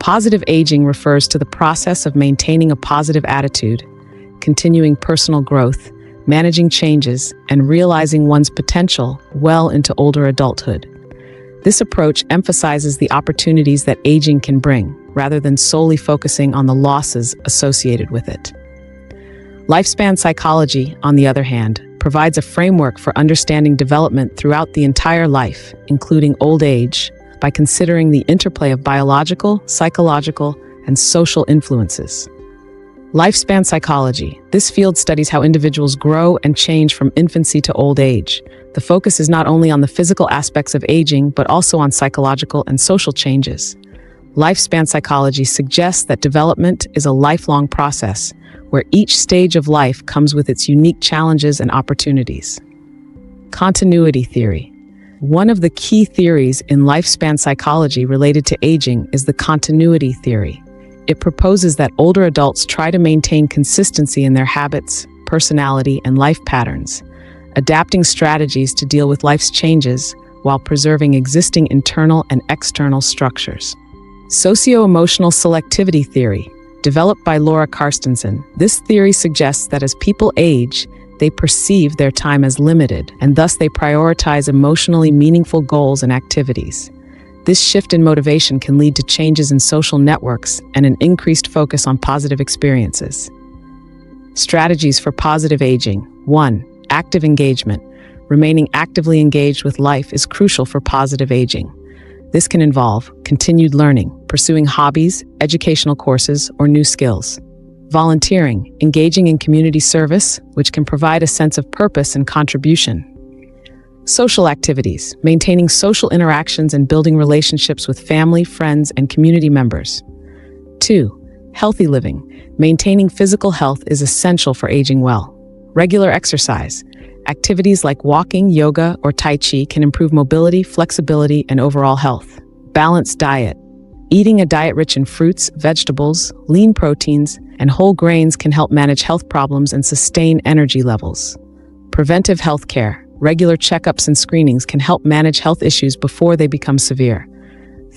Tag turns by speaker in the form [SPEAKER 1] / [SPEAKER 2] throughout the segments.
[SPEAKER 1] Positive aging refers to the process of maintaining a positive attitude, continuing personal growth, managing changes, and realizing one's potential well into older adulthood. This approach emphasizes the opportunities that aging can bring, rather than solely focusing on the losses associated with it. Lifespan psychology, on the other hand, provides a framework for understanding development throughout the entire life, including old age, by considering the interplay of biological, psychological, and social influences. Lifespan psychology. This field studies how individuals grow and change from infancy to old age. The focus is not only on the physical aspects of aging, but also on psychological and social changes. Lifespan psychology suggests that development is a lifelong process, where each stage of life comes with its unique challenges and opportunities. Continuity theory. One of the key theories in lifespan psychology related to aging is the continuity theory. It proposes that older adults try to maintain consistency in their habits, personality, and life patterns, adapting strategies to deal with life's changes while preserving existing internal and external structures. Socio-emotional selectivity theory, developed by Laura Carstensen. This theory suggests that as people age, they perceive their time as limited, and thus they prioritize emotionally meaningful goals and activities. This shift in motivation can lead to changes in social networks and an increased focus on positive experiences. Strategies for positive aging. 1. Active engagement. Remaining actively engaged with life is crucial for positive aging. This can involve continued learning, pursuing hobbies, educational courses, or new skills. Volunteering, engaging in community service, which can provide a sense of purpose and contribution. Social activities, maintaining social interactions and building relationships with family, friends, and community members. 2. Healthy living. Maintaining physical health is essential for aging well. Regular exercise. Activities like walking, yoga, or Tai Chi can improve mobility, flexibility, and overall health. Balanced diet. Eating a diet rich in fruits, vegetables, lean proteins, and whole grains can help manage health problems and sustain energy levels. Preventive health care. Regular checkups and screenings can help manage health issues before they become severe.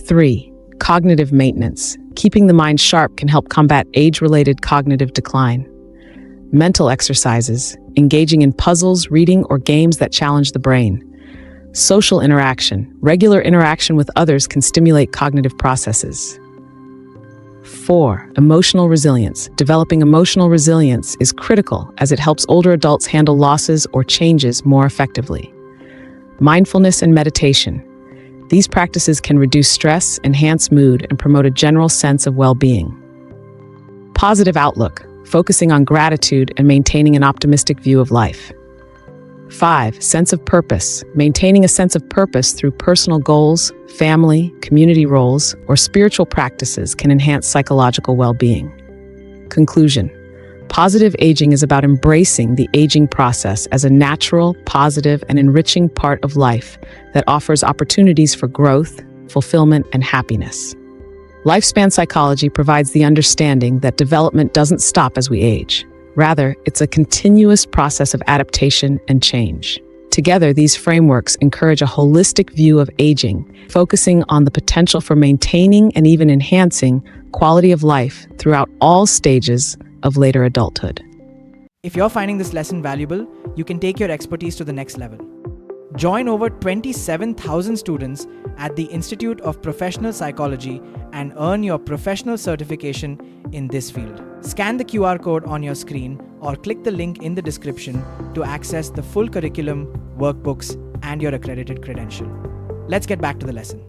[SPEAKER 1] 3. Cognitive maintenance. Keeping the mind sharp can help combat age-related cognitive decline. Mental exercises. Engaging in puzzles, reading, or games that challenge the brain. Social interaction. Regular interaction with others can stimulate cognitive processes. 4. Emotional resilience. Developing emotional resilience is critical as it helps older adults handle losses or changes more effectively. Mindfulness and meditation. These practices can reduce stress, enhance mood, and promote a general sense of well-being. Positive outlook. Focusing on gratitude and maintaining an optimistic view of life. 5. Sense of purpose. Maintaining a sense of purpose through personal goals, family, community roles, or spiritual practices can enhance psychological well-being. Conclusion. Positive aging is about embracing the aging process as a natural, positive, and enriching part of life that offers opportunities for growth, fulfillment, and happiness. Lifespan psychology provides the understanding that development doesn't stop as we age. Rather, it's a continuous process of adaptation and change. Together, these frameworks encourage a holistic view of aging, focusing on the potential for maintaining and even enhancing quality of life throughout all stages of later adulthood.
[SPEAKER 2] If you're finding this lesson valuable, you can take your expertise to the next level. Join over 27,000 students at the Institute of Professional Psychology and earn your professional certification in this field. Scan the QR code on your screen or click the link in the description to access the full curriculum, workbooks, and your accredited credential. Let's get back to the lesson.